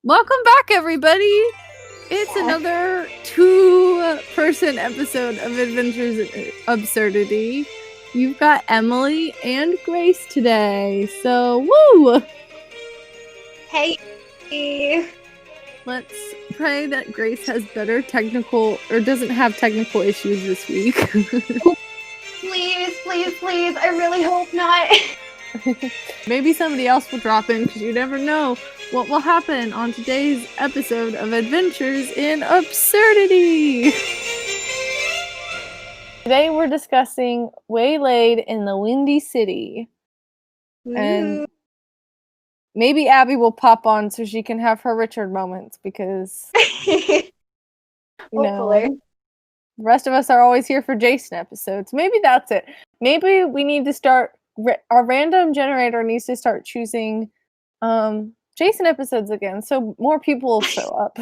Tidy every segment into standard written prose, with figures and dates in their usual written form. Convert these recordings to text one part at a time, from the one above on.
Welcome back, everybody! It's another two-person episode of Adventures in Absurdity. You've got Emily and Grace today, so woo! Hey! Let's pray that Grace has better technical, or doesn't have technical issues this week. Please, I really hope not. Maybe somebody else will drop in, because you never know what will happen on today's episode of Adventures in Absurdity! Today we're discussing Waylaid in the Windy City. And maybe Abby will pop on so she can have her Richard moments, because Hopefully. the rest of us are always here for Jason episodes. Maybe that's it. Maybe we need to start, our random generator needs to start choosing Jason episodes again, so more people will show up.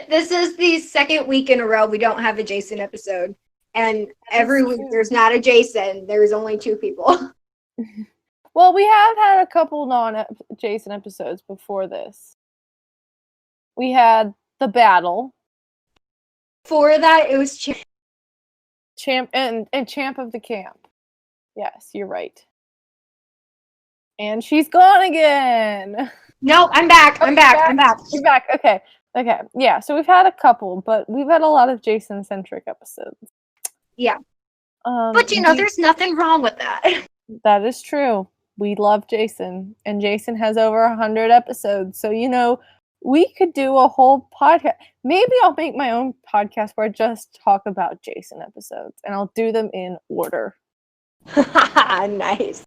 This is the second week in a row we don't have a Jason episode. And every week there's not a Jason. There's only two people. Well, we have had a couple non-Jason episodes before this. We had the battle. For that, it was Champ and Champ of the Camp. Yes, you're right. And she's gone again. No, I'm back. I'm back. You're back. Okay. Yeah, so we've had a couple, but we've had a lot of Jason-centric episodes. Yeah. But there's nothing wrong with that. That is true. We love Jason, and Jason has over 100 episodes, so we could do a whole podcast. Maybe I'll make my own podcast where I just talk about Jason episodes, and I'll do them in order. Nice.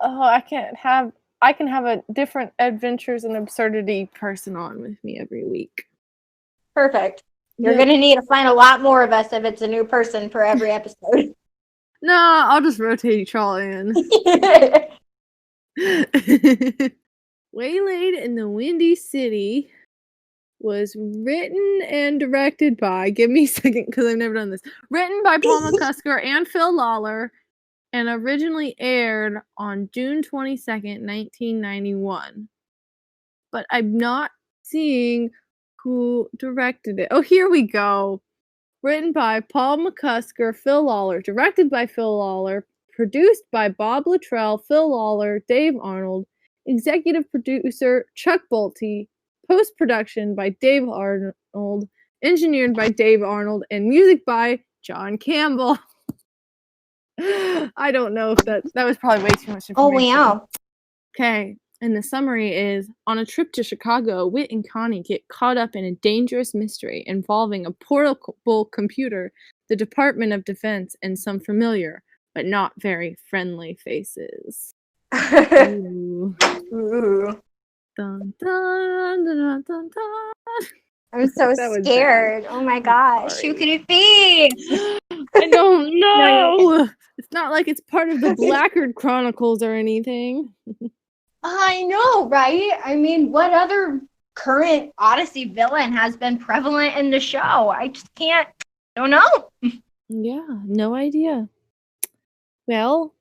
Oh, I can have a different Adventures in Absurdity person on with me every week. Perfect. You're going to need to find a lot more of us if it's a new person for every episode. No, I'll just rotate y'all in. Waylaid in the Windy City was written and directed by, give me a second because I've never done this, written by Paul McCusker and Phil Lawler, and originally aired on June 22nd, 1991. But I'm not seeing who directed it. Oh, here we go. Written by Paul McCusker, Phil Lawler, directed by Phil Lawler, produced by Bob Luttrell, Phil Lawler, Dave Arnold, executive producer Chuck Bolte, post-production by Dave Arnold, engineered by Dave Arnold, and music by John Campbell. I don't know if that was probably way too much information. Oh, wow. Okay, and the summary is, on a trip to Chicago, Whit and Connie get caught up in a dangerous mystery involving a portable computer, the Department of Defense, and some familiar, but not very friendly faces. Ooh. Dun, dun, dun, dun, dun, dun. I'm so scared. Oh my gosh. Who could it be? I don't know. It's not like it's part of the Blackguard Chronicles or anything. I know, right? I mean, what other current Odyssey villain has been prevalent in the show? I just don't know. Yeah, no idea. Well,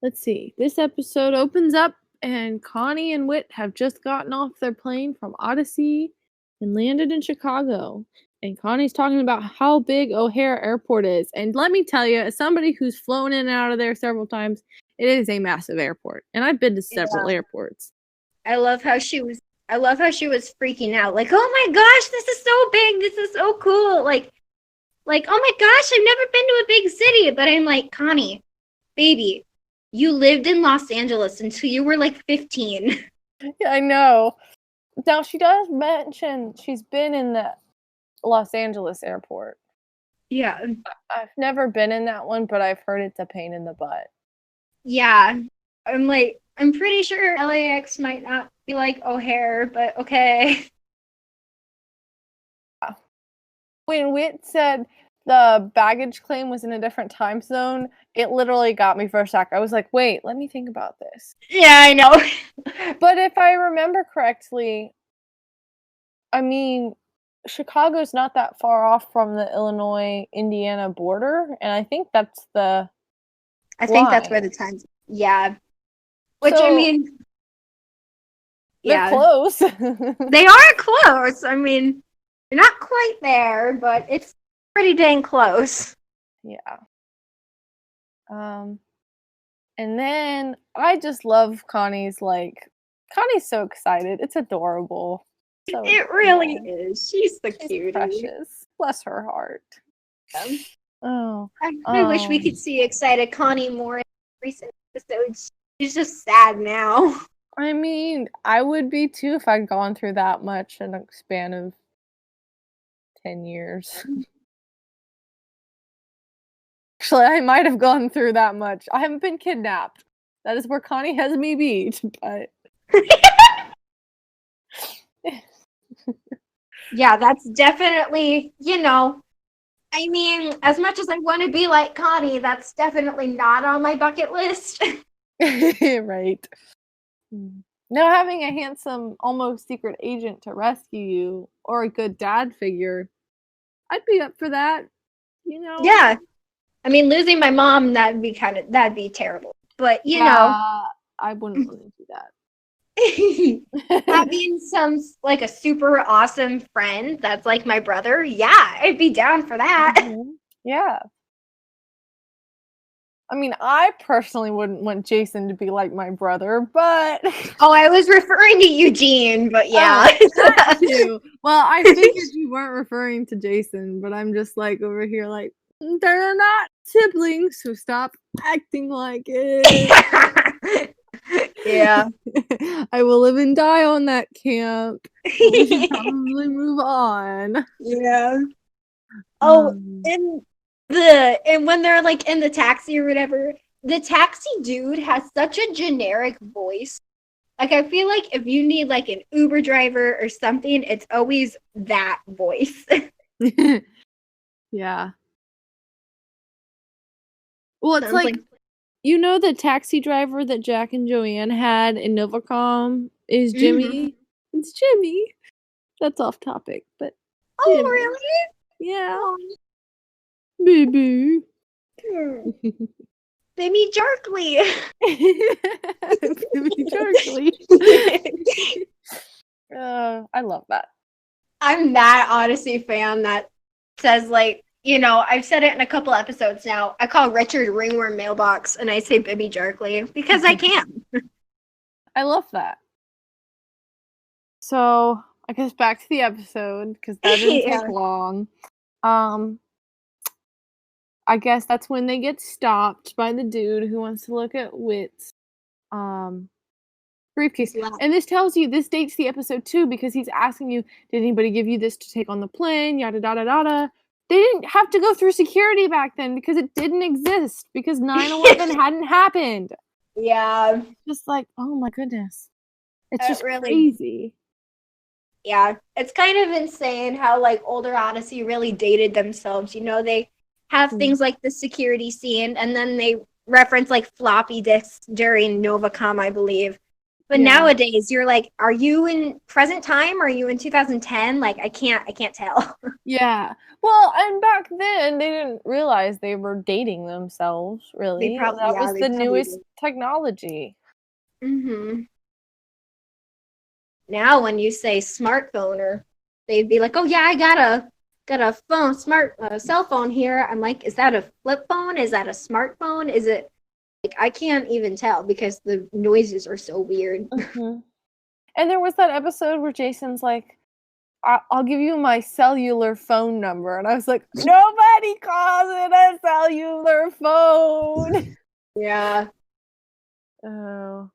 let's see. This episode opens up and Connie and Whit have just gotten off their plane from Odyssey and landed in Chicago. And Connie's talking about how big O'Hare Airport is. And let me tell you, as somebody who's flown in and out of there several times, it is a massive airport. And I've been to several airports. I love how she was freaking out. Like, oh my gosh, this is so big. This is so cool. Like, oh my gosh, I've never been to a big city. But I'm like, Connie, baby, you lived in Los Angeles until you were like 15. Yeah, I know. Now, she does mention she's been in the Los Angeles airport. Yeah. I've never been in that one, but I've heard it's a pain in the butt. Yeah. I'm pretty sure LAX might not be like O'Hare, but okay. When Whit said the baggage claim was in a different time zone, it literally got me for a sec. I was like, wait, let me think about this. Yeah, I know. But if I remember correctly, I mean, Chicago's not that far off from the Illinois-Indiana border, and I think that's the I think that's where the times... Yeah. Which, I mean, They're close. They are close. I mean, they're not quite there, but it's pretty dang close. Yeah. And then I just love Connie's so excited. It's adorable. So it really is. She's the cutie. Precious. Bless her heart. Oh. I wish we could see excited Connie more in recent episodes. She's just sad now. I mean, I would be too if I'd gone through that much in a span of 10 years. Actually, I might have gone through that much. I haven't been kidnapped. That is where Connie has me beat, but... Yeah, that's definitely, I mean, as much as I want to be like Connie, that's definitely not on my bucket list. Right. Now, having a handsome, almost secret agent to rescue you, or a good dad figure, I'd be up for that, Yeah. I mean, losing my mom, that'd be terrible. But, I wouldn't want to do that. Having a super awesome friend that's like my brother, yeah, I'd be down for that. Mm-hmm. Yeah. I mean, I personally wouldn't want Jason to be like my brother, but... Oh, I was referring to Eugene, but yeah. That too. Well, I figured you weren't referring to Jason, but I'm just over here they're not siblings, so stop acting like it. Yeah. I will live and die on that camp. We should probably move on. Yeah. Oh, and when they're in the taxi or whatever, the taxi dude has such a generic voice. I feel like if you need an Uber driver or something, it's always that voice. Yeah. Well, it's the taxi driver that Jack and Joanne had in Novacom is Jimmy. Mm-hmm. It's Jimmy. That's off topic, but... Oh, Jimmy. Really? Yeah. Oh. Baby. Baby Jarkly. Baby Jarkly. I love that. I'm that Odyssey fan that says I've said it in a couple episodes now. I call Richard Ringworm Mailbox and I say Baby Jarkly because I can. I love that. So I guess back to the episode because that didn't take long. I guess that's when they get stopped by the dude who wants to look at Whit's briefcase. Yeah. And this dates the episode too because he's asking you, did anybody give you this to take on the plane? Yada yada yada. They didn't have to go through security back then because it didn't exist because 9/11 hadn't happened. Yeah. Just oh my goodness. It's just really crazy. Yeah. It's kind of insane how older Odyssey really dated themselves. They have things like the security scene and then they reference floppy disks during Novacom, I believe. But nowadays you're are you in present time? Are you in 2010? I can't tell. Yeah. Well, and back then they didn't realize they were dating themselves, really. That was the newest technology. Mm-hmm. Now when you say smartphone, they'd be like, oh yeah, I got a phone, cell phone here. I'm is that a flip phone? Is that a smartphone? Is it I can't even tell because the noises are so weird. Mm-hmm. And there was that episode where Jason's I'll give you my cellular phone number. And I was like, nobody calls it a cellular phone. Yeah. Oh.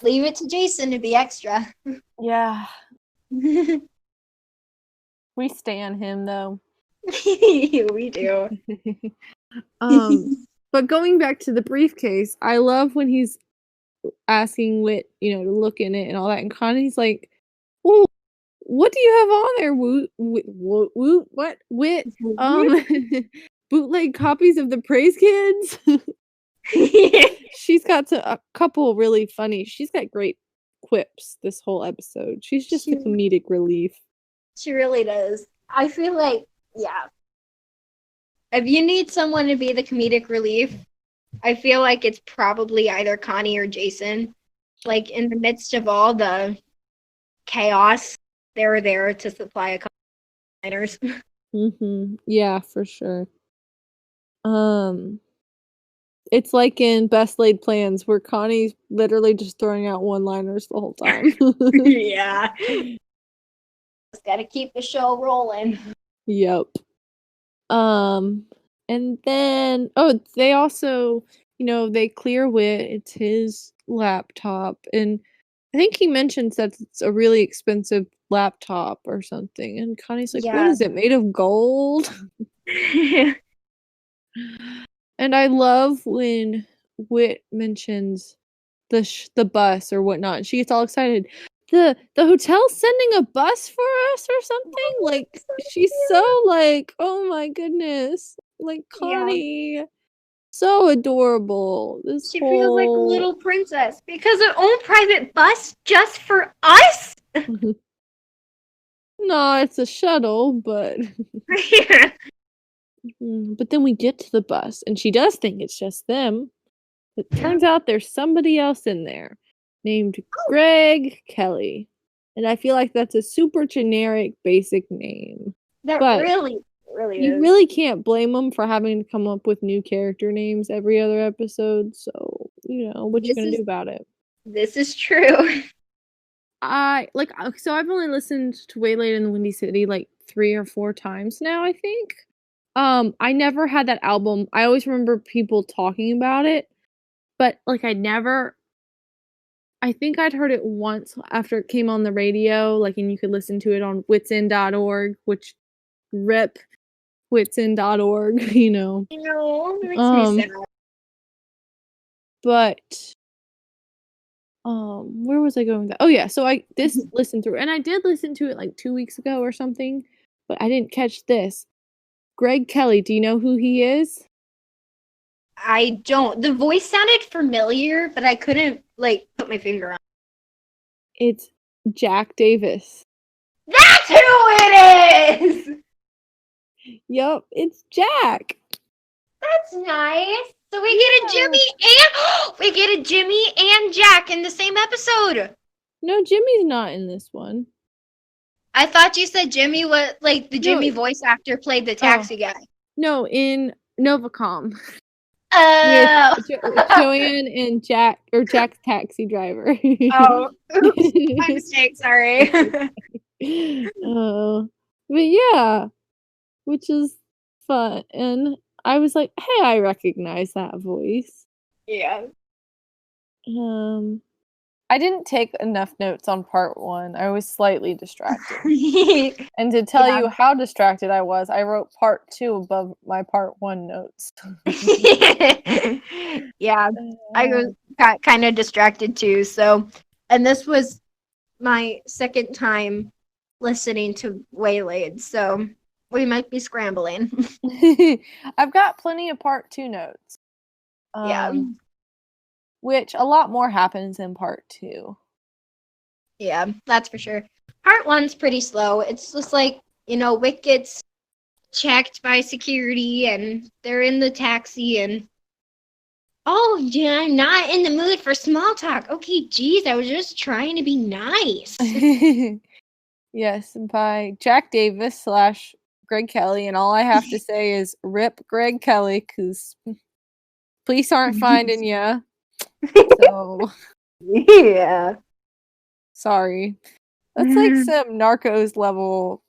Leave it to Jason to be extra. Yeah. We stan him, though. We do. But going back to the briefcase, I love when he's asking Whit, to look in it and all that. And Connie's like, well, what do you have on there, Woot? What? Whit? Bootleg copies of the Praise Kids? She's got a couple really funny, she's got great quips this whole episode. She's just a comedic relief. She really does. I feel yeah. If you need someone to be the comedic relief, I feel like it's probably either Connie or Jason. In the midst of all the chaos. They're there to supply a couple of liners. Yeah, for sure. It's like in Best Laid Plans where Connie's literally just throwing out one-liners the whole time. Yeah. Just gotta keep the show rolling. Yep. And then they also, they clear Wit, it's his laptop, and I think he mentions that it's a really expensive laptop or something, and Connie's like, "What Yeah. is it, made of gold?" And I love when Wit mentions the bus or whatnot, and she gets all excited. The hotel's sending a bus for us or something? Like, she's so like, oh my goodness. Like, Yeah. Connie. So adorable. She feels like a little princess because her own private bus just for us. No, it's a shuttle, but but then we get to the bus and she does think it's just them. It turns out there's somebody else in there named Greg Kelly. And I feel like that's a super generic, basic name. That but really you is. really can't blame them for having to come up with new character names every other episode. So, what you gonna do about it? This is true. So I've only listened to Waylaid in the Windy City like 3 or 4 times now, I think. I never had that album. I always remember people talking about it, but like I think I'd heard it once after it came on the radio, like, and you could listen to it on witsend.org, which rip witsend.org, No, it makes me sad. But where was I going with that? Oh yeah, so I listened through, and I did listen to it like 2 weeks ago or something, but I didn't catch this. Greg Kelly, do you know who he is? I don't. The voice sounded familiar, but I couldn't like put my finger on. It's Jack Davis. That's who it is. Yup, it's Jack. That's nice. So we get a Jimmy and Jack in the same episode. No, Jimmy's not in this one. I thought you said Jimmy was like the Jimmy voice actor played the taxi guy. No, in Novacom. Oh. Joanne and Jack, or Jack's taxi driver. Oh, oops. My mistake, sorry. But yeah, which is fun. And I was like, hey, I recognize that voice. Yeah. I didn't take enough notes on part 1. I was slightly distracted. And to tell you how distracted I was, I wrote part 2 above my part 1 notes. Yeah, I got kind of distracted too. So, and this was my second time listening to Waylaid, so we might be scrambling. I've got plenty of part 2 notes. Yeah. Which a lot more happens in part 2. Yeah, that's for sure. Part 1's pretty slow. It's just like, Wick gets checked by security and they're in the taxi and oh, yeah, I'm not in the mood for small talk. Okay, geez, I was just trying to be nice. Yes, by Jack Davis / Greg Kelly, and all I have to say is rip Greg Kelly, because police aren't finding ya. So yeah. Sorry. That's like some Narcos level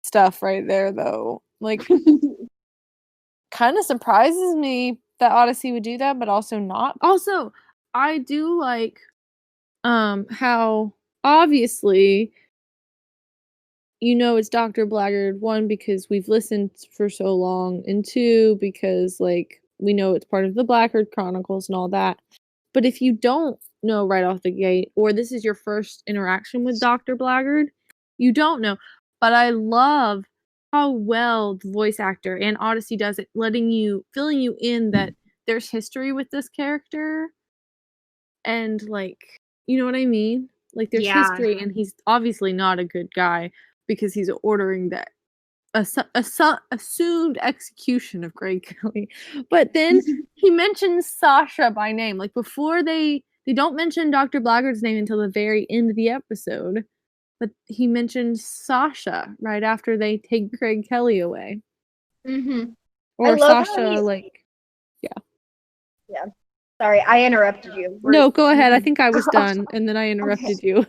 stuff right there, though. Like, kind of surprises me that Odyssey would do that, but also not. Also, I do like how obviously it's Dr. Blackguard, 1, because we've listened for so long, and 2, because like we know it's part of the Blackguard Chronicles and all that. But if you don't know right off the gate, or this is your first interaction with Dr. Blackguard, you don't know. But I love how well the voice actor and Odyssey does it, filling you in that there's history with this character. And like, you know what I mean? Like there's history, and he's obviously not a good guy because he's ordering that assumed execution of Greg Kelly. But then he mentions Sasha by name. Like before they don't mention Dr. Blackguard's name until the very end of the episode. But he mentioned Sasha right after they take Craig Kelly away. Mm-hmm. Or Sasha, Yeah. Sorry, I interrupted you. No, go ahead. I think I was done, and then I interrupted you.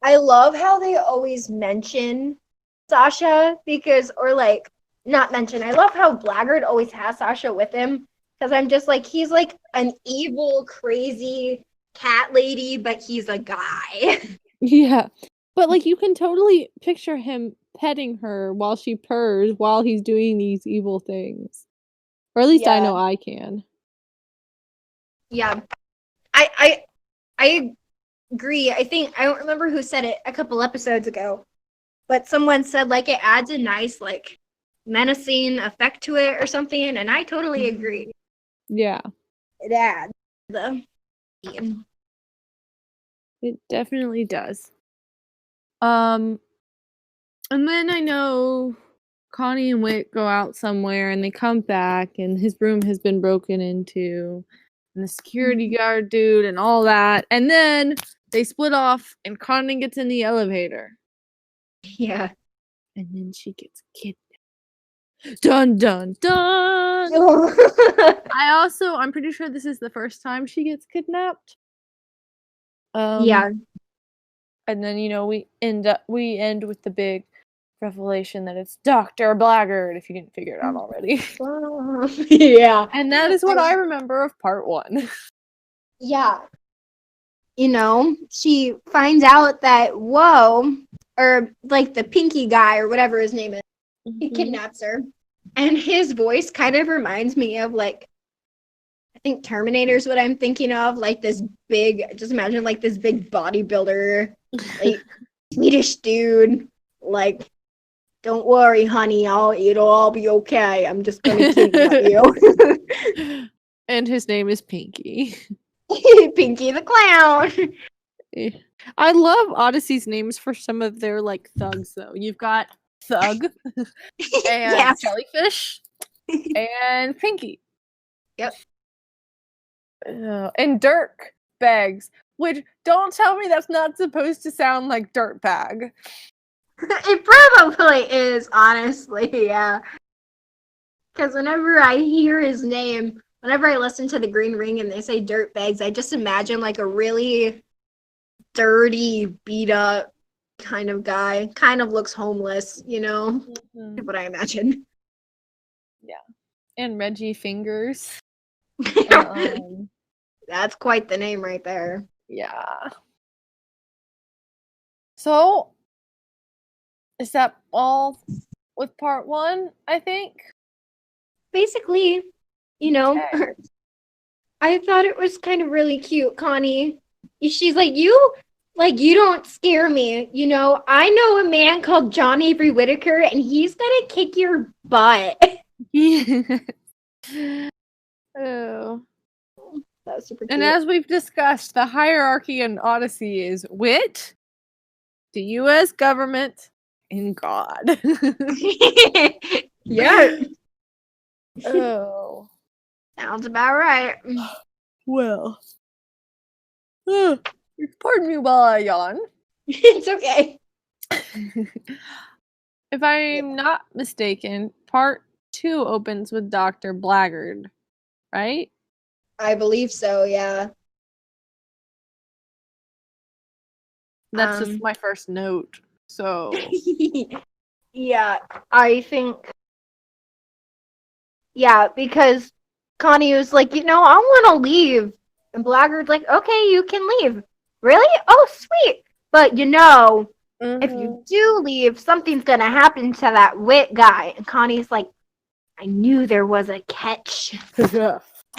I love how they always mention Sasha because, or like, not mention. I love how Blackguard always has Sasha with him because I'm just like, he's like an evil, crazy cat lady, but he's a guy. Yeah. But like you can totally picture him petting her while she purrs while he's doing these evil things. Or at least I know I can. Yeah. I agree. I think I don't remember who said it a couple episodes ago, but someone said like it adds a nice like menacing effect to it or something, and I totally agree. Yeah. It adds It definitely does. And then I know Connie and Whit go out somewhere and they come back and his room has been broken into and the security guard dude and all that. And then they split off and Connie gets in the elevator. Yeah. And then she gets kidnapped. Dun dun dun! I'm pretty sure this is the first time she gets kidnapped. Yeah. And then, we end with the big revelation that it's Dr. Blackguard, if you didn't figure it out already. Yeah. And that is what I remember of part 1. Yeah. She finds out that, or like the pinky guy or whatever his name is, he kidnaps her. And his voice kind of reminds me of like, I think Terminator's what I'm thinking of, like this big, just imagine like this big bodybuilder, like Swedish dude, like, don't worry, honey, it'll all be okay. I'm just gonna kidnap you. And his name is Pinky. Pinky the Clown. I love Odyssey's names for some of their like thugs though. You've got Thug and Jellyfish and Pinky. Yep. And Dirk Bags, which don't tell me that's not supposed to sound like dirt bag. It probably is, honestly, yeah. Because whenever I hear his name, whenever I listen to the Green Ring and they say dirt bags, I just imagine like a really dirty, beat up kind of guy. Kind of looks homeless, Is what I imagine. Yeah. And Reggie Fingers. That's quite the name right there. Yeah. So, is that all with part 1, I think? Basically, okay. I thought it was kind of really cute, Connie. She's like, you don't scare me. I know a man called John Avery Whitaker, and he's gonna kick your butt. Oh. That was super cute. And as we've discussed, the hierarchy in Odyssey is wit, the U.S. government, and God. Yeah. Oh. Sounds about right. Well. Pardon me while I yawn. It's okay. If I'm not mistaken, part 2 opens with Dr. Blackguard, right? I believe so, yeah. That's just my first note, so... Yeah, I think... Yeah, because Connie was like, I want to leave. And Blackguard's like, okay, you can leave. Really? Oh, sweet. But if you do leave, something's going to happen to that wit guy. And Connie's like, I knew there was a catch.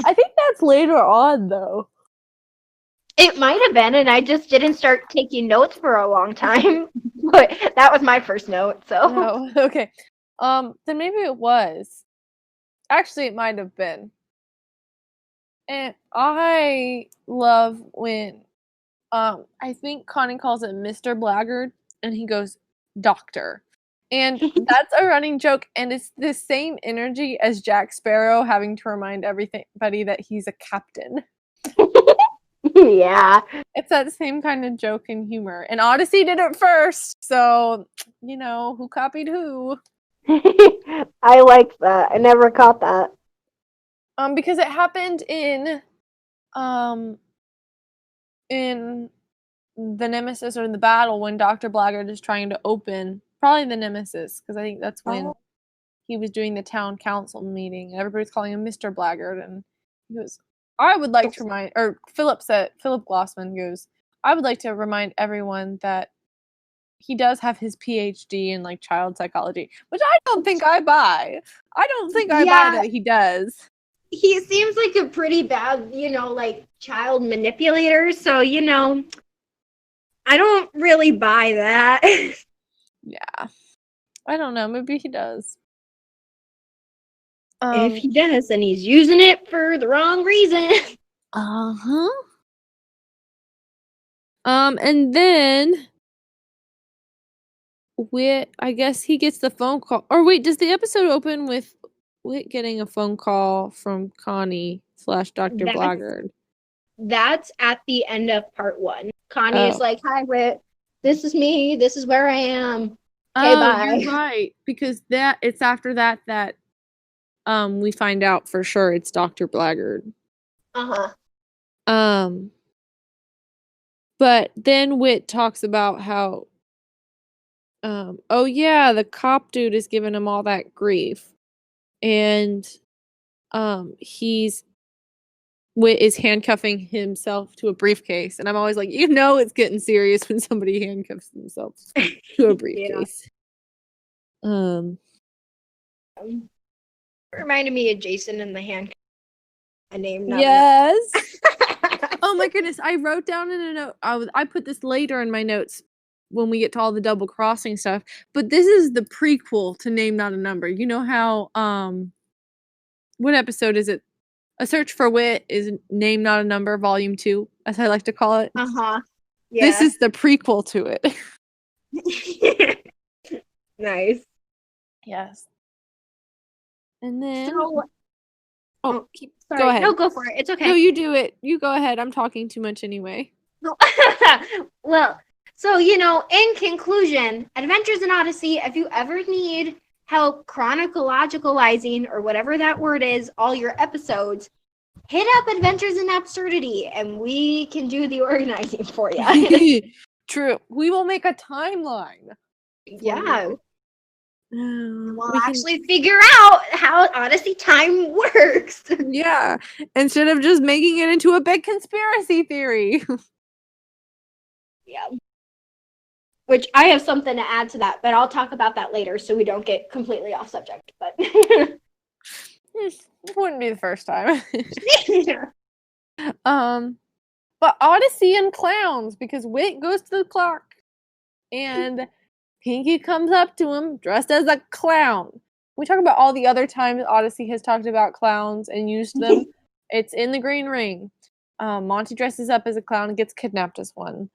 I think that's later on, though. It might have been, and I just didn't start taking notes for a long time. But that was my first note, so. Oh, okay. Then maybe it was. Actually, it might have been. And I love when, I think Connie calls it Mr. Blackguard, and he goes, Doctor. And that's a running joke, and it's the same energy as Jack Sparrow having to remind everybody that he's a captain. Yeah. It's that same kind of joke and humor. And Odyssey did it first, so, who copied who? I like that. I never caught that. Because it happened in the Nemesis or the battle when Dr. Blackguard is trying to open, probably the Nemesis, because I think that's when he was doing the town council meeting. Everybody's calling him Mr. Blackguard, and he goes, I would like to remind, or Philip Glossman goes, I would like to remind everyone that he does have his PhD in like child psychology, which I don't think I buy. I don't think I buy that he does. He seems like a pretty bad, like child manipulator. So, I don't really buy that. Yeah. I don't know. Maybe he does. If he does, then he's using it for the wrong reason. Uh-huh. And then I guess he gets the phone call. Or wait, does the episode open with Whit getting a phone call from Connie / Dr. Blackguard? That's at the end of part 1. Connie is like, hi, Whit. This is me. This is where I am. Okay, bye. You're right. Because it's after that we find out for sure it's Dr. Blackguard. Uh-huh. But then Whit talks about how the cop dude is giving him all that grief. And Whit is handcuffing himself to a briefcase. And I'm always like, it's getting serious when somebody handcuffs themselves to a briefcase. Reminded me of Jason and the handcuff. A name. Yes. Oh my goodness! I wrote down in a note. I put this later in my notes when we get to all the double crossing stuff. But this is the prequel to Name Not a Number. You know how what episode is it? A Search for Wit is Name Not a Number, Volume 2, as I like to call it. Uh-huh. Yeah. This is the prequel to it. Nice. Yes. And then go ahead. No, go for it. It's okay. No, you do it. You go ahead. I'm talking too much anyway. Well, so, in conclusion, Adventures in Odyssey, if you ever need help chronologicalizing or whatever that word is, all your episodes, hit up Adventures in Absurdity and we can do the organizing for you. True. We will make a timeline. Yeah. We'll actually figure out how Odyssey time works. Yeah. Instead of just making it into a big conspiracy theory. Yeah. Which I have something to add to that, but I'll talk about that later so we don't get completely off subject. But it wouldn't be the first time. But Odyssey and clowns, because Whit goes to the clock and Pinky comes up to him dressed as a clown. We talk about all the other times Odyssey has talked about clowns and used them. It's in the Green Ring. Monty dresses up as a clown and gets kidnapped as one.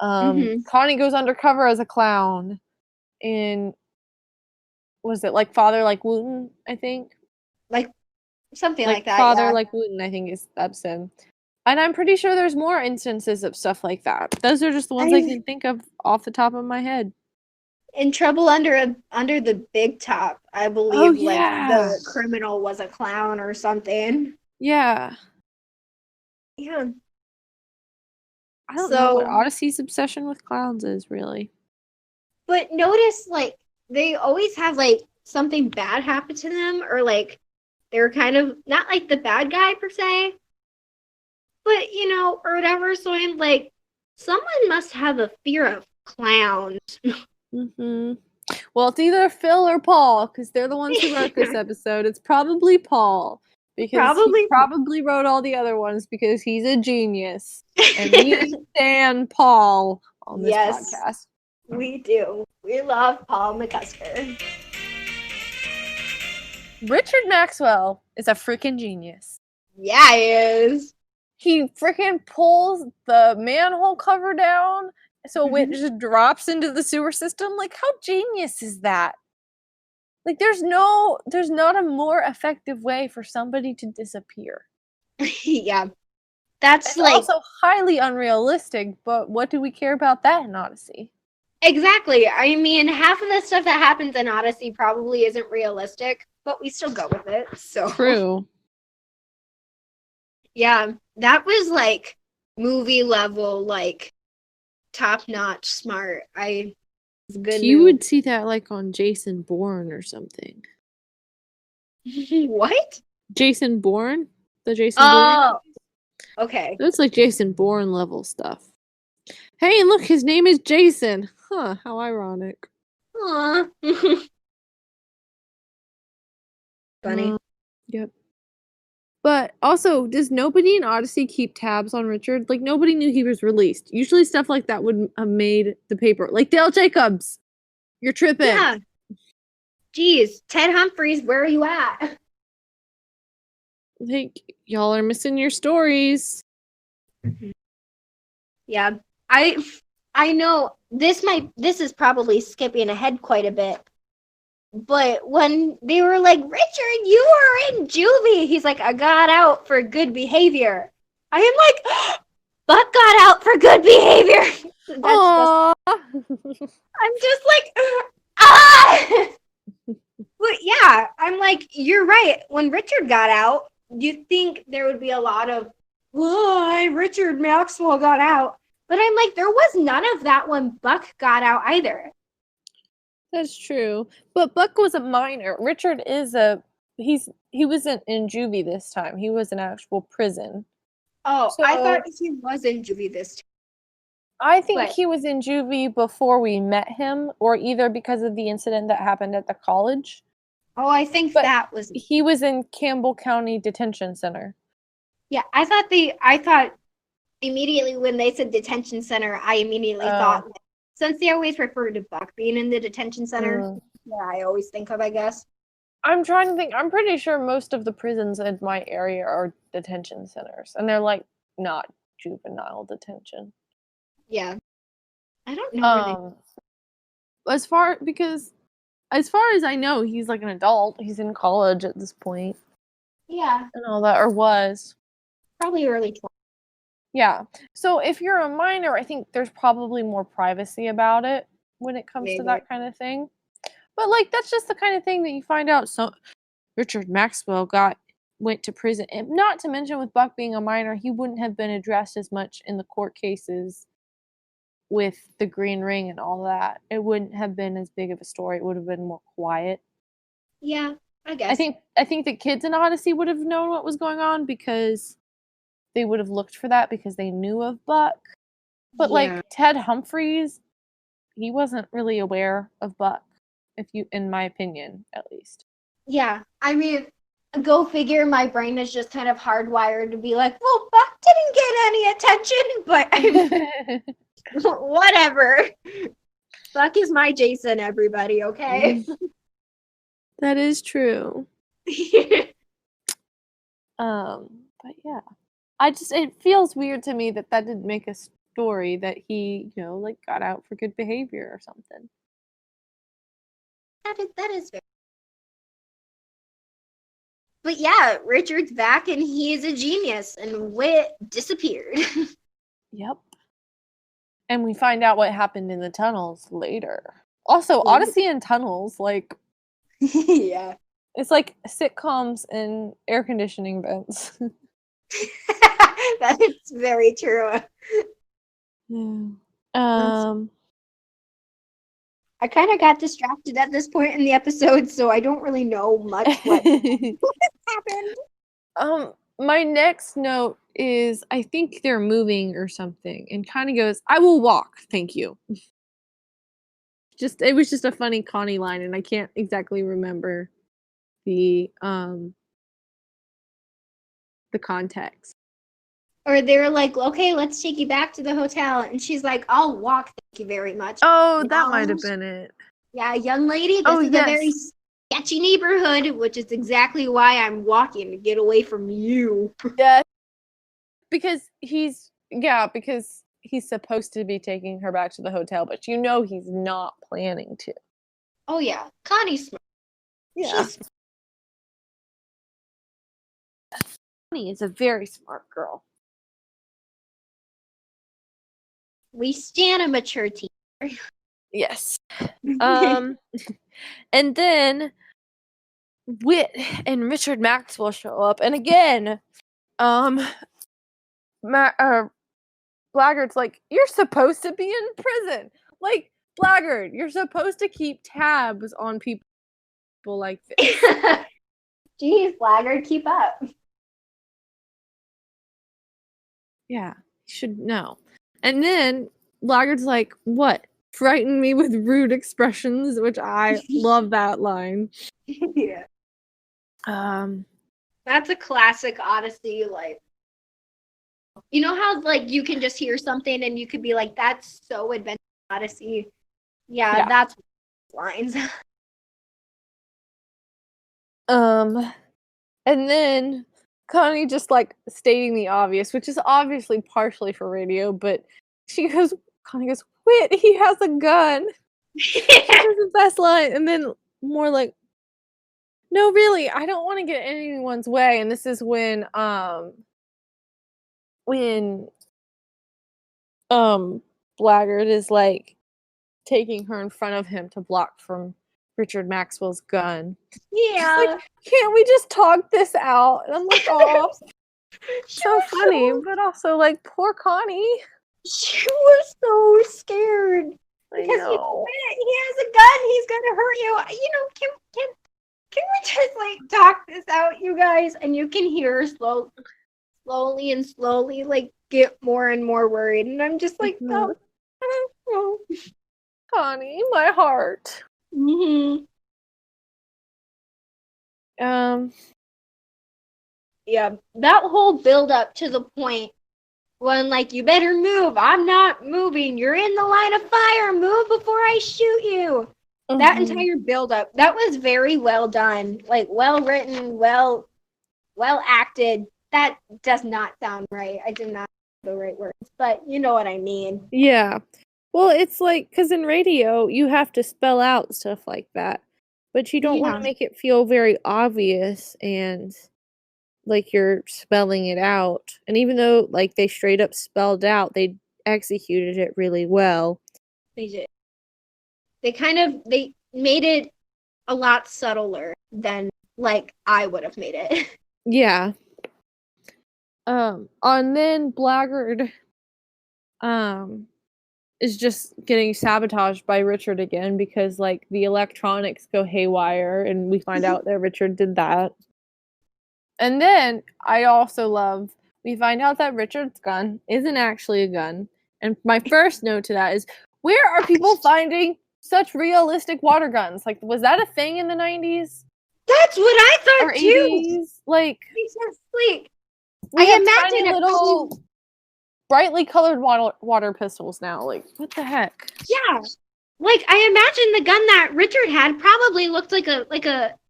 Connie goes undercover as a clown in, was it like Father Like Wooten, I think? Like something like that. Father Like Wooten, I think is the episode. And I'm pretty sure there's more instances of stuff like that. Those are just the ones I can think of off the top of my head. In Trouble Under the Big Top, I believe the criminal was a clown or something. Yeah. Yeah. I don't know what Odyssey's obsession with clowns is, really. But notice, they always have, something bad happen to them, or, they're kind of, not, the bad guy, per se, but, or whatever, so I'm someone must have a fear of clowns. Well, it's either Phil or Paul, because they're the ones who wrote this episode. It's probably Paul. Because he probably wrote all the other ones because he's a genius. And we stand Paul on this podcast. We do. We love Paul McCusker. Richard Maxwell is a freaking genius. Yeah, he is. He freaking pulls the manhole cover down so it just drops into the sewer system. How genius is that? There's not a more effective way for somebody to disappear. Yeah. That's It's like also highly unrealistic, but what do we care about that in Odyssey? exactly. I mean, half of the stuff that happens in Odyssey probably isn't realistic, but we still go with it. So True. yeah, that was like movie level, like top notch smart. It's a good You move. would see that like on Jason Bourne or something. What? Jason Bourne? The Jason Bourne? Oh, okay. That's like Jason Bourne level stuff. Hey, look, his name is Jason. Huh, how ironic. Aw. Funny. Yep. But also, does nobody in Odyssey keep tabs on Richard? Like, nobody knew he was released. Usually stuff like that would have made the paper. Like, Dale Jacobs, you're tripping. Yeah. Jeez, Ted Humphries, where are you at? Like, y'all are missing your stories. Yeah. I know this is probably skipping ahead quite a bit. But when they were like, Richard, you are in juvie, he's like, I got out for good behavior. I am like, Buck got out for good behavior. Aww. I'm just like, ah! But yeah, I'm like, you're right. When Richard got out, you'd think there would be a lot of, why Richard Maxwell got out. But I'm like, there was none of that when Buck got out either. That's true. But Buck was a minor. Richard is he wasn't in juvie this time. He was in actual prison. Oh, So I thought he was in juvie this time. I think But he was in juvie before we met him, or either because of the incident that happened at the college. oh, I think But that was he was in Campbell County Detention Center. yeah. I thought immediately when they said detention center, I immediately thought since they always refer to Buck being in the detention center, yeah, I always think of, I guess. I'm trying to think. I'm pretty sure most of the prisons in my area are detention centers, and they're like not juvenile detention. Yeah, I don't know. As far as I know, he's like an adult. He's in college at this point. Yeah, And all that, or was. probably early 20s. Yeah. So if you're a minor, I think there's probably more privacy about it when it comes to that kind of thing. But like that's just the kind of thing that you find out. So Richard Maxwell went to prison, and not to mention with Buck being a minor, he wouldn't have been addressed as much in the court cases with the Green Ring and all that. It wouldn't have been as big of a story. It would have been more quiet. Yeah, I guess. I think the kids in Odyssey would have known what was going on because they would have looked for that because they knew of Buck. But like Ted Humphries, he wasn't really aware of Buck, in my opinion, at least. Yeah, I mean, go figure. My brain is just kind of hardwired to be like, well, Buck didn't get any attention, but whatever. Buck is my Jason, everybody. Okay. That is true. But yeah, it feels weird to me that didn't make a story that he, like got out for good behavior or something. That is very. But yeah, Richard's back and he is a genius, and Wit disappeared. Yep. And we find out what happened in the tunnels later. Also, Odyssey and tunnels, like yeah. It's like sitcoms and air conditioning vents. That is very true. Yeah. I kind of got distracted at this point in the episode, so I don't really know much what happened. My next note is I think they're moving or something, and kind of goes, "I will walk, thank you." It was just a funny Connie line, and I can't exactly remember the context. Or they're like, okay, let's take you back to the hotel. And she's like, I'll walk, thank you very much. Oh, that might have been it. Yeah, young lady, this is a very sketchy neighborhood, which is exactly why I'm walking, to get away from you. Yeah. Because he's supposed to be taking her back to the hotel, but he's not planning to. Oh, yeah. Connie's smart. Yeah. Connie is a very smart girl. We stand a mature teacher. Yes. And then Wit and Richard Maxwell show up, and again, Blackguard's like, you're supposed to be in prison. Like, Blackguard, you're supposed to keep tabs on people like this. Jeez, Blackguard, keep up. Yeah, you should know. And then Blackguard's like, what? Frighten me with rude expressions, which I love that line. Yeah. Um, That's a classic Odyssey, like, you know how, like, you can just hear something and you could be like, that's so Adventure Odyssey. Yeah, that's lines. And then Connie just, like, stating the obvious, which is obviously partially for radio, but Connie goes, Wit, he has a gun. Which is the best line. And then more like, no, really, I don't want to get in anyone's way. And this is when Blackguard is like taking her in front of him to block from Richard Maxwell's gun. Yeah. Like, can't we just talk this out? And I'm like, oh, so funny, but also like, poor Connie. She was so scared. Because he has a gun, he's gonna hurt you. You know, can we just like talk this out, you guys? And you can hear her slowly like get more and more worried. And I'm just like, oh, I don't know. Connie, my heart. Mm-hmm. Yeah, that whole build up to the point when, like, you better move. I'm not moving. You're in the line of fire. Move before I shoot you. Mm-hmm. That entire build up, that was very well done. Like, well written, well acted. That does not sound right. I did not know the right words, but you know what I mean. Yeah. Well, it's like, because in radio, you have to spell out stuff like that, but you don't want to make it feel very obvious and like you're spelling it out. And even though, like, they straight up spelled out, they executed it really well. They did. They made it a lot subtler than, like, I would have made it. Yeah. And then Blackguard, is just getting sabotaged by Richard again because, like, the electronics go haywire and we find out that Richard did that. And then I also love, we find out that Richard's gun isn't actually a gun. And my first note to that is, where are people finding such realistic water guns? Like, was that a thing in the 90s? That's what I thought or too. 80s? Like, I imagine tiny little brightly colored water pistols now. Like, what the heck? Yeah. Like, I imagine the gun that Richard had probably looked like a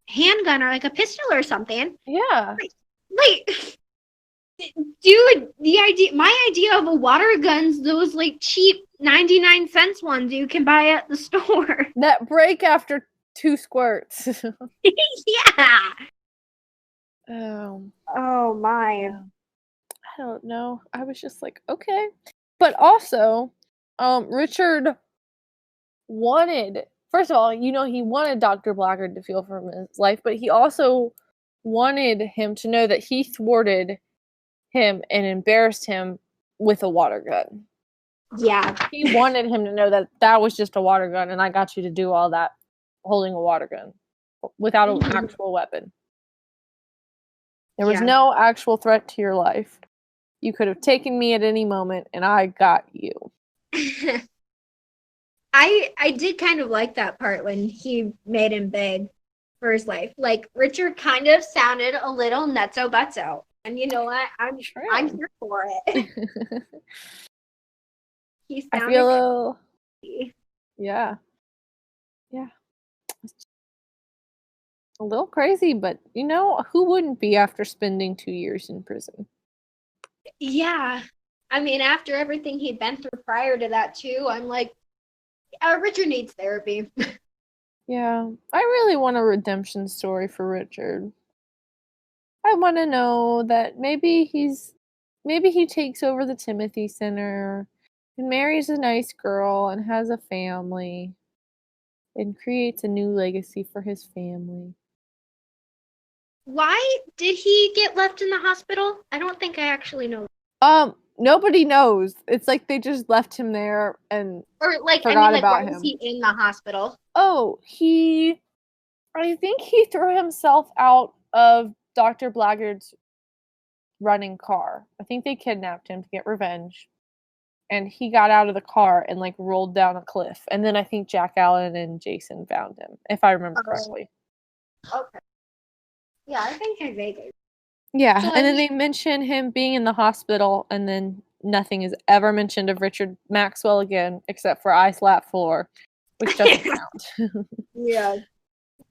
handgun or like a pistol or something. Yeah. Like, dude, my idea of a water gun's those like cheap 99-cent ones you can buy at the store. That break after 2 squirts. Yeah. Oh my. Yeah. I don't know. I was just like, okay. But also, Richard wanted, first of all, he wanted Dr. Blackguard to feel for his life, but he also wanted him to know that he thwarted him and embarrassed him with a water gun. Yeah. He wanted him to know that that was just a water gun and I got you to do all that holding a water gun without an actual weapon. There was no actual threat to your life. You could have taken me at any moment and I got you. I did kind of like that part when he made him beg for his life. Like, Richard kind of sounded a little nutso butso. And you know what? I'm here for it. He sounded, I feel yeah. A little crazy, but who wouldn't be after spending 2 years in prison? Yeah. I mean, after everything he'd been through prior to that too, I'm like, Richard needs therapy. Yeah. I really want a redemption story for Richard. I want to know that maybe he takes over the Timothy Center. and marries a nice girl and has a family and creates a new legacy for his family. Why did he get left in the hospital? I don't think I actually know. Nobody knows. It's like they just left him there and Or like, forgot why about was him. he in the hospital? Oh, I think he threw himself out of Dr. Blackguard's running car. I think they kidnapped him to get revenge. And he got out of the car and like rolled down a cliff. And then I think Jack Allen and Jason found him, if I remember correctly. Okay. Yeah, I think I vaguely. Yeah, So, and then they mention him being in the hospital, and then nothing is ever mentioned of Richard Maxwell again, except for I Slap Floor, which doesn't count. Yeah.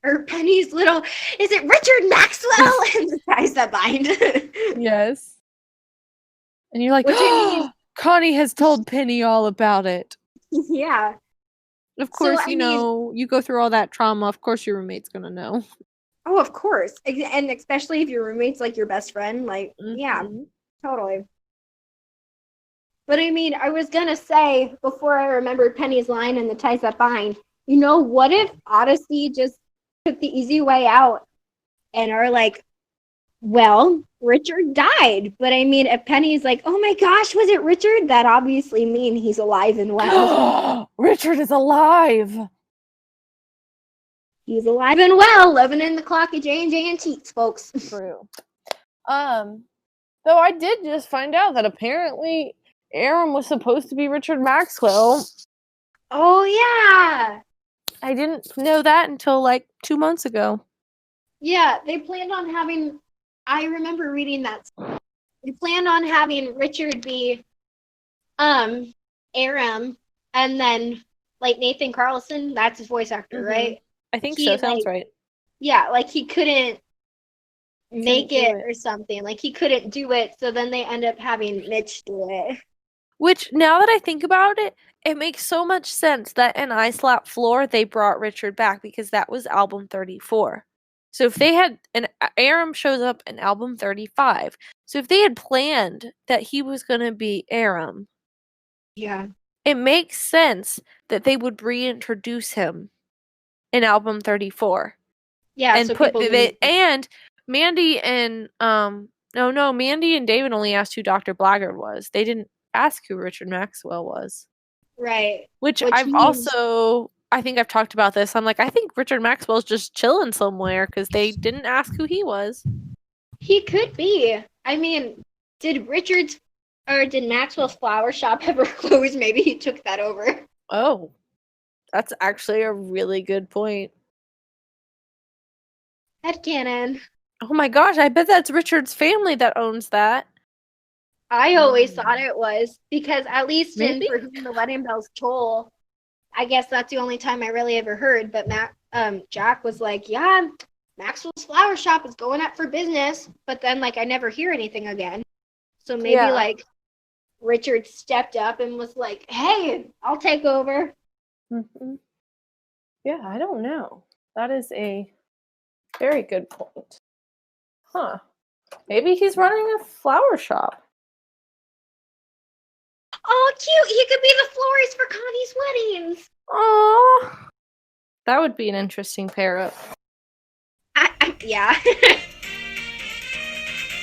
Or Penny's little, is it Richard Maxwell? And the guys that bind. Yes. And you're like, Which I mean, Connie has told Penny all about it. yeah. Of course, So, I you mean, know, you go through all that trauma, of course your roommate's gonna know. oh, of course. And especially if your roommate's like your best friend, like, yeah, totally. But I mean, I was gonna say before I remembered Penny's line and the ties that bind, you know, what if Odyssey just took the easy way out and are like, well, Richard died. But I mean, if Penny's like, oh my gosh, was it Richard? That obviously means he's alive and well. Richard is alive! He's alive and well, living in the clock of J&J Antiques, folks. True. Though I did just find out that apparently Aram was supposed to be Richard Maxwell. Oh, yeah. I didn't know that until like 2 months ago. Yeah, they planned on having, I remember reading that. They planned on having Richard be Aram, and then like Nathan Carlson, that's his voice actor, right? I think so, sounds right. Yeah, like he couldn't make it or something. Like he couldn't do it, so then they end up having Mitch do it. Which, now that I think about it, it makes so much sense that in I Slap Floor they brought Richard back because that was album 34. So if they had, Aram shows up in album 35. So if they had planned that he was going to be Aram, yeah, it makes sense that they would reintroduce him in album 34. Yeah, and so put people and Mandy and Mandy and David only asked who Dr. Blackguard was. They didn't ask who Richard Maxwell was. Right. Which I think I've talked about this. I'm like, I think Richard Maxwell's just chilling somewhere because they didn't ask who he was. He could be. I mean, did Maxwell's flower shop ever close? Maybe he took that over. Oh, that's actually a really good point. Headcanon. Oh my gosh, I bet that's Richard's family that owns that. I always thought it was, because at least Maybe? in For Whom the Wedding Bells Toll, I guess that's the only time I really ever heard, but Jack was like, yeah, Maxwell's flower shop is going up for business, but then like I never hear anything again. So maybe like Richard stepped up and was like, hey, I'll take over. Mm-hmm. Yeah, I don't know. That is a very good point. Huh. Maybe he's running a flower shop. Oh, cute! He could be the florist for Connie's weddings. Aww. That would be an interesting pair up. Yeah.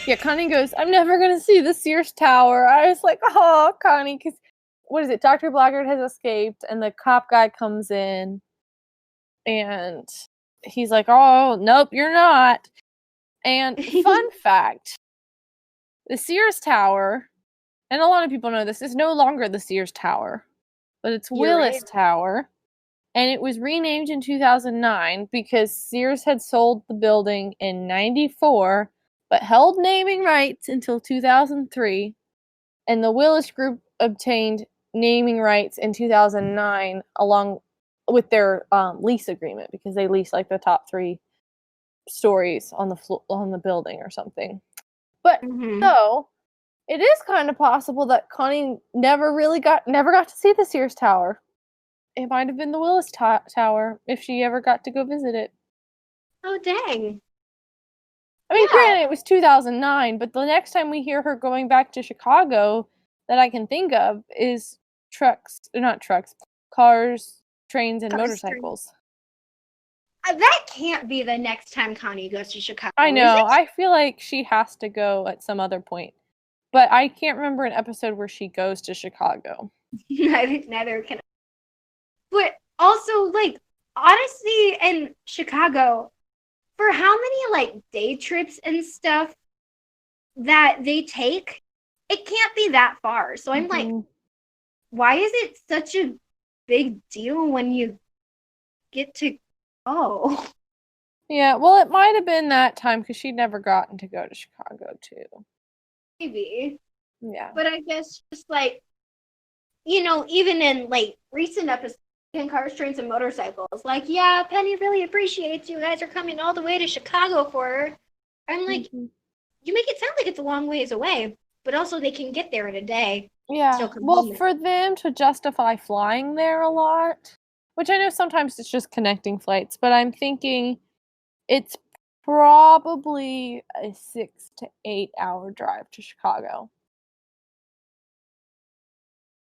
Yeah, Connie goes, I'm never going to see the Sears Tower. I was like, oh, Connie, because, what is it? Dr. Blackguard has escaped, and the cop guy comes in, and he's like, oh, nope, you're not. And fun fact, the Sears Tower, and a lot of people know this, is no longer the Sears Tower, but it's Willis Tower, and it was renamed in 2009 because Sears had sold the building in 94, but held naming rights until 2003, and the Willis Group obtained naming rights in 2009 along with their lease agreement because they leased like the top 3 stories on the building or something. But so it is kind of possible that Connie never got to see the Sears Tower. It might have been the Willis Tower if she ever got to go visit it. Oh, dang. I mean, granted, it was 2009, but the next time we hear her going back to Chicago that I can think of is cars, trains, and Cars, motorcycles. That can't be the next time Connie goes to Chicago. I know. Is it? I feel like she has to go at some other point. But I can't remember an episode where she goes to Chicago. Neither can I. But also, like, Odyssey and Chicago, for how many, like, day trips and stuff that they take, it can't be that far. So I'm like, why is it such a big deal when you get to go? Yeah, well, it might have been that time because she'd never gotten to go to Chicago, too. Maybe. Yeah. But I guess just like, even in like recent episodes in Cars, Trains, and Motorcycles, like, yeah, Penny really appreciates you guys are coming all the way to Chicago for her. I'm like, you make it sound like it's a long ways away, but also they can get there in a day. Yeah. Well, for them to justify flying there a lot, which I know sometimes it's just connecting flights, but I'm thinking it's probably a 6 to 8 hour drive to Chicago.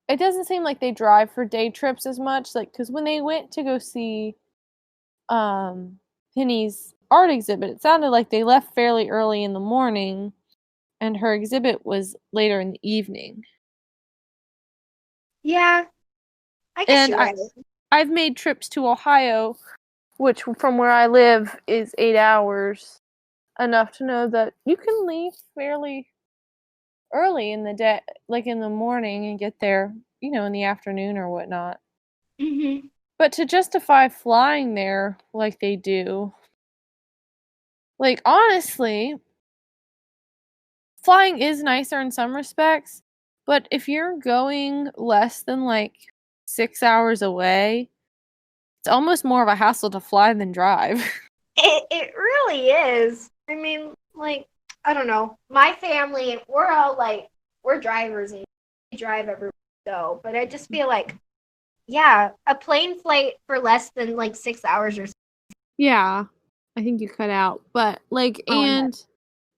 It doesn't seem like they drive for day trips as much, like, because when they went to go see Penny's art exhibit, it sounded like they left fairly early in the morning and her exhibit was later in the evening. Yeah, I guess you're right. I've made trips to Ohio, which from where I live is 8 hours, enough to know that you can leave fairly early in the day, like in the morning, and get there, in the afternoon or whatnot. Mm-hmm. But to justify flying there like they do, like, honestly, flying is nicer in some respects, but if you're going less than like 6 hours away, it's almost more of a hassle to fly than drive. It really is. I mean, like, I don't know. My family, we're all like, we're drivers and we drive everywhere we go. But I just feel like, yeah, a plane flight for less than like 6 hours or something. Yeah, I think you cut out. But like,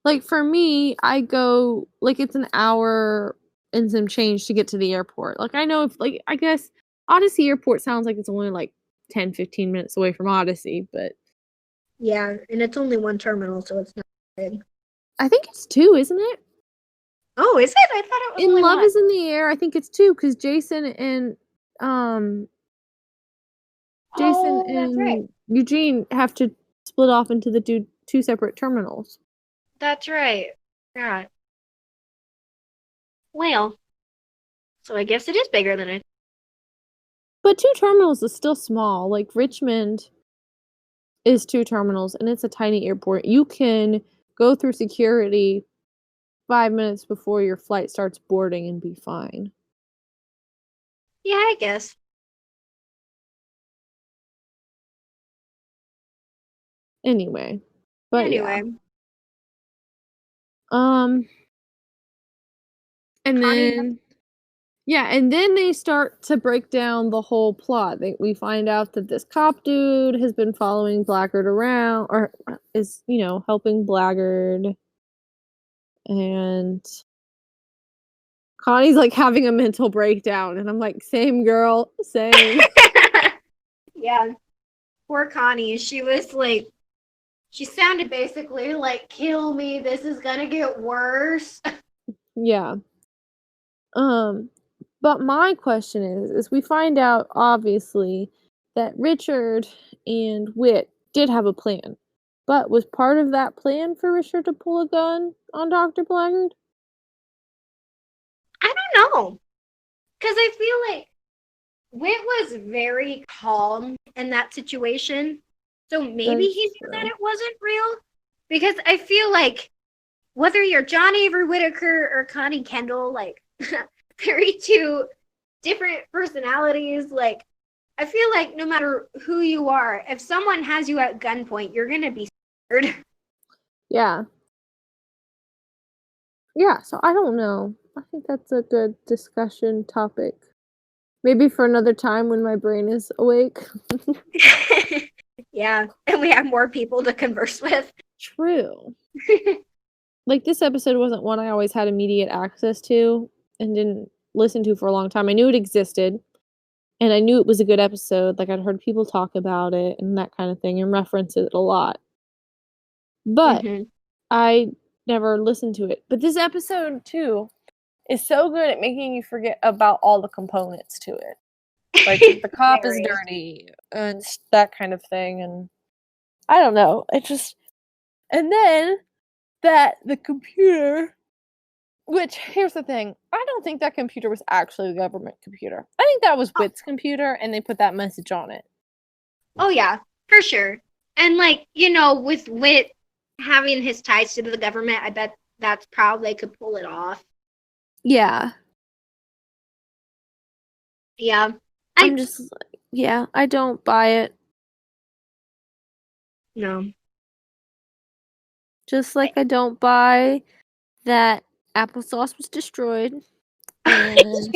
like for me, I go, like, it's an hour and some change to get to the airport. Like, I know if, like, I guess Odyssey Airport sounds like it's only like 10-15 minutes away from Odyssey, but yeah, and it's only one terminal, so it's not big. I think it's 2, isn't it? Oh, is it? I thought it was in only Love one. Is in the Air, I think it's 2 because Jason and That's right. Eugene have to split off into the two separate terminals. That's right. Yeah. Well, so I guess it is bigger than it. But 2 terminals is still small. Like, Richmond is 2 terminals, and it's a tiny airport. You can go through security 5 minutes before your flight starts boarding and be fine. Yeah, I guess. Anyway. But anyway. And then and then they start to break down the whole plot. We find out that this cop dude has been following Blackguard around, or is, helping Blackguard. And Connie's, like, having a mental breakdown. And I'm like, same girl, same. Yeah. Poor Connie. She was like, she sounded basically like, kill me, this is gonna get worse. Yeah. But my question is we find out, obviously, that Richard and Whit did have a plan. But was part of that plan for Richard to pull a gun on Dr. Blackguard? I don't know. Because I feel like Whit was very calm in that situation. So maybe he knew that it wasn't real. Because I feel like whether you're John Avery Whitaker or Connie Kendall, like, very two different personalities. Like, I feel like no matter who you are, if someone has you at gunpoint, you're gonna be scared. Yeah. Yeah, so I don't know. I think that's a good discussion topic. Maybe for another time when my brain is awake. Yeah, and we have more people to converse with. True. Like, this episode wasn't one I always had immediate access to and didn't listened to for a long time. I knew it existed, and I knew it was a good episode. Like, I'd heard people talk about it and that kind of thing and reference it a lot. But I never listened to it. But this episode, too, is so good at making you forget about all the components to it. Like, the cop is dirty and that kind of thing. And I don't know. It just... And then the computer... Which, here's the thing. I don't think that computer was actually a government computer. I think that was Wit's computer, and they put that message on it. Oh, yeah. For sure. And, like, you know, with Wit having his ties to the government, I bet that's probably they could pull it off. Yeah. Yeah. I'm just like, yeah, I don't buy it. No. Just like I don't buy that applesauce was destroyed. And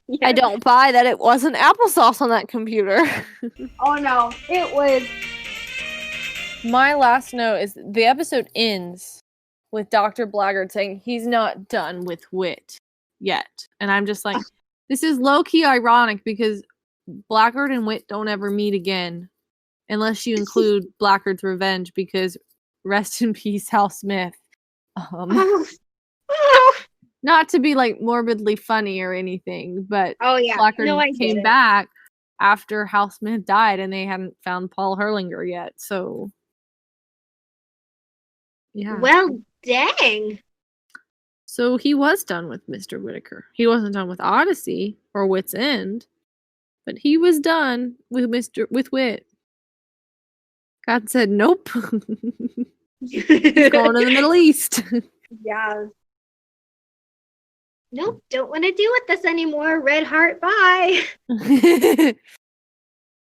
Yeah. I don't buy that it wasn't applesauce on that computer. Oh, no. It was... My last note is the episode ends with Dr. Blackguard saying he's not done with Wit yet. And I'm just like, this is low-key ironic because Blackguard and Wit don't ever meet again. Unless you include Blackguard's revenge, because rest in peace, Hal Smith. Not to be like morbidly funny or anything, but Blackguard came back after Hal Smith died and they hadn't found Paul Herlinger yet. So, yeah. Well, dang. So he was done with Mr. Whitaker. He wasn't done with Odyssey or Wit's End, but he was done with Wit. God said, nope. He's going to the Middle East. Yeah. Nope, don't want to deal with this anymore. Red Heart, bye.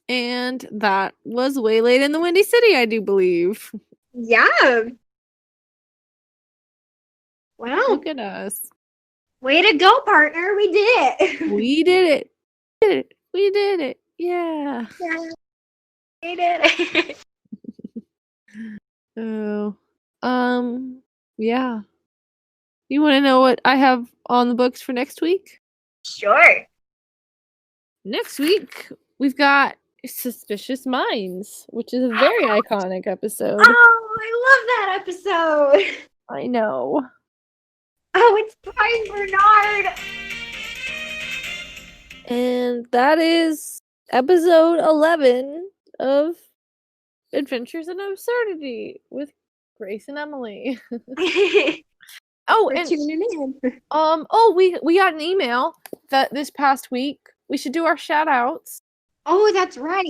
And that was Waylaid in the Windy City, I do believe. Yeah. Wow. Look at us. Way to go, partner. We did it. We did it. We did it. Yeah. We did it. Oh. Yeah. You want to know what I have on the books for next week? Sure. Next week, we've got Suspicious Minds, which is a very iconic episode. Oh, I love that episode. I know. Oh, it's Brian Bernard. And that is episode 11 of Adventures in Absurdity with Grace and Emily. Oh, We're and tuning in. We got an email that this past week. We should do our shout outs. Oh, that's right.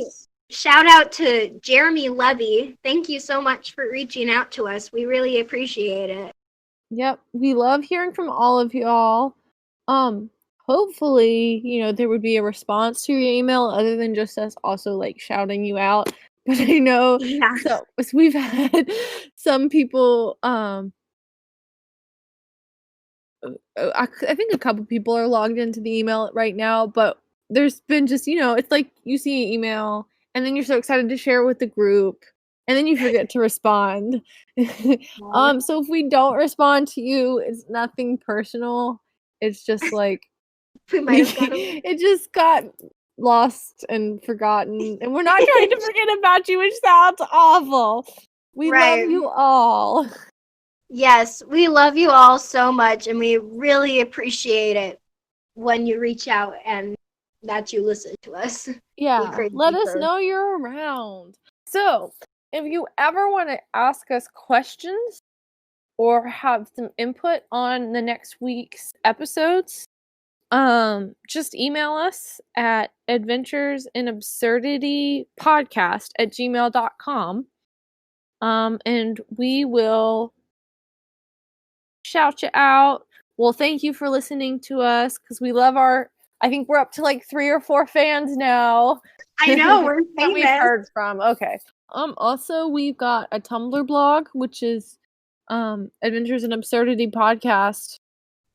Shout out to Jeremy Levy. Thank you so much for reaching out to us. We really appreciate it. Yep, we love hearing from all of y'all. Hopefully, there would be a response to your email other than just us also like shouting you out. But I know so we've had some people I think a couple people are logged into the email right now, but there's been just, it's like you see an email and then you're so excited to share it with the group and then you forget to respond. So if we don't respond to you, it's nothing personal. It's just like it just got lost and forgotten, and we're not trying to forget about you, which sounds awful. We love you all. Yes, we love you all so much, and we really appreciate it when you reach out and that you listen to us. Yeah, let us know you're around. So, if you ever want to ask us questions or have some input on the next week's episodes, just email us at adventuresinabsurditypodcast@gmail.com. And we will shout you out. Well, thank you for listening to us because we love I think we're up to like 3 or 4 fans now. I know, we're famous. That we've heard from. Okay. Also, we've got a Tumblr blog, which is Adventures in Absurdity Podcast.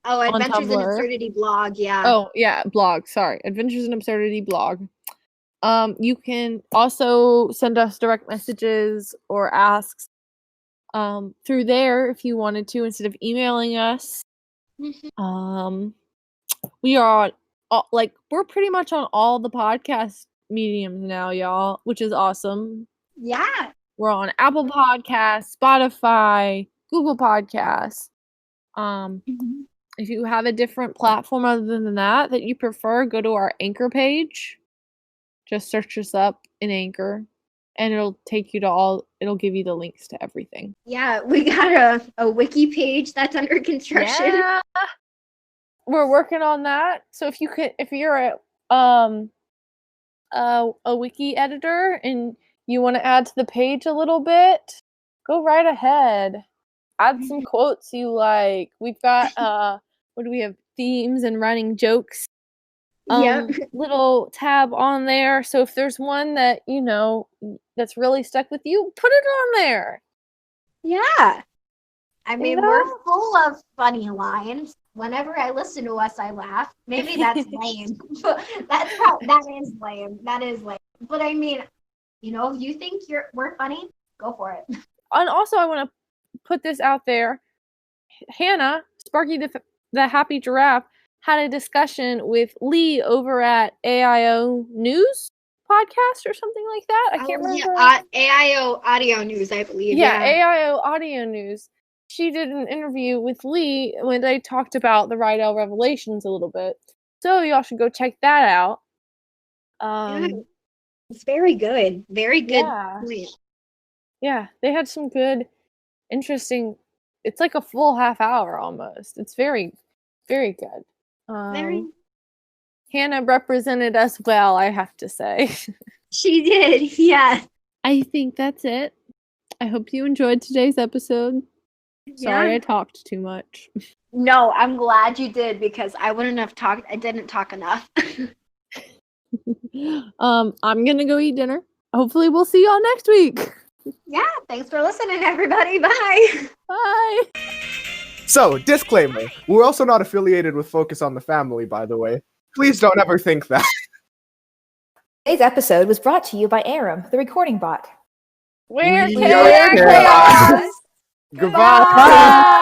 Oh, Adventures in Absurdity blog, yeah. Oh, yeah, blog. Sorry. Adventures in Absurdity blog. You can also send us direct messages or asks through there if you wanted to instead of emailing us. Mm-hmm. We are on we're pretty much on all the podcast mediums now, y'all, which is awesome. Yeah. We're on Apple Podcasts, Spotify, Google Podcasts. If you have a different platform other than that you prefer, go to our Anchor page. Just search us up in Anchor, and it'll take you to it'll give you the links to everything. Yeah, we got a wiki page that's under construction. Yeah. We're working on that. So if you're a wiki editor and you want to add to the page a little bit, go right ahead. Add some quotes you like. We've got what do we have? Themes and running jokes. Little tab on there. So if there's one that that's really stuck with you, put it on there. Yeah. I mean, we're full of funny lines. Whenever I listen to us, I laugh. Maybe that's lame. That is lame. That is lame. But I mean, if you think we're funny, go for it. And also, I want to put this out there. Hannah, Sparky the Happy Giraffe, had a discussion with Lee over at AIO News podcast or something like that. I can't remember. AIO Audio News, I believe. Yeah, AIO Audio News. She did an interview with Lee when they talked about the Rydell Revelations a little bit. So y'all should go check that out. It's very good. Very good. Yeah, they had some good, interesting. It's like a full half hour almost. It's very, very good. Hannah represented us well, I have to say. She did, yeah. I think that's it. I hope you enjoyed today's episode. Sorry I talked too much. No, I'm glad you did because I wouldn't have talked. I didn't talk enough. I'm gonna go eat dinner. Hopefully we'll see y'all next week. Yeah, thanks for listening, everybody. Bye. Bye. So, disclaimer. We're also not affiliated with Focus on the Family, by the way. Please don't ever think that. Today's episode was brought to you by Aram, the recording bot. We're chaos. Goodbye.